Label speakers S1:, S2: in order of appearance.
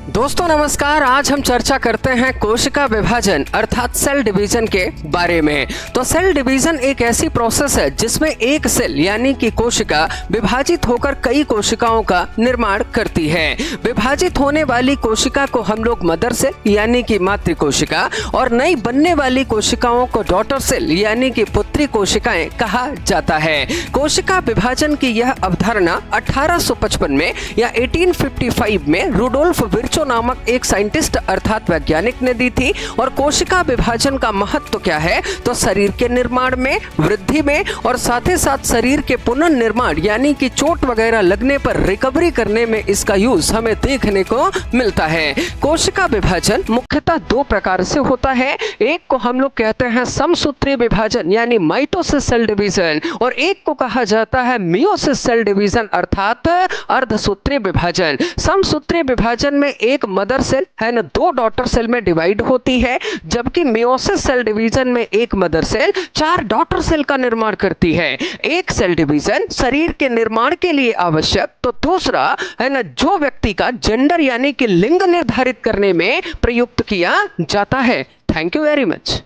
S1: दोस्तों नमस्कार। आज हम चर्चा करते हैं कोशिका विभाजन अर्थात सेल डिवीजन के बारे में। तो सेल डिवीजन एक ऐसी प्रोसेस है जिसमें एक सेल यानी कि कोशिका विभाजित होकर कई कोशिकाओं का निर्माण करती है। विभाजित होने वाली कोशिका को हम लोग मदर सेल यानी कि मातृ कोशिका और नई बनने वाली कोशिकाओं को डॉटर सेल यानी कि पुत्री कोशिकाएं कहा जाता है। कोशिका विभाजन की यह अवधारणा 1855 में या 1855 में रुडोल्फ विर्चो नामक एक साइंटिस्ट अर्थात वैज्ञानिक ने दी थी। और कोशिका विभाजन का महत्व क्या है, तो शरीर के निर्माण में, वृद्धि में और साथ ही साथ शरीर के पुनर्निर्माण यानी कि चोट वगैरह लगने पर रिकवरी करने में इसका यूज हमें देखने को मिलता है। कोशिका विभाजन मुख्यतः दो प्रकार से होता है। एक को हम लोग कहते हैं समसूत्रीय विभाजन यानी माइटोसिस सेल डिवीजन और एक को कहा जाता है मियोसिस सेल डिवीजन अर्थात अर्धसूत्रीय विभाजन। समसूत्रीय विभाजन में एक मदर सेल है ना दो डॉटर सेल में डिवाइड होती है, जबकि मियोसिस सेल डिवीजन में एक मदर सेल 4 डॉटर सेल का निर्माण करती है। एक सेल डिवीजन शरीर के निर्माण के लिए आवश्यक, तो दूसरा है ना जो व्यक्ति का जेंडर यानी कि लिंग निर्धारित करने में प्रयुक्त किया जाता है। Thank you very much.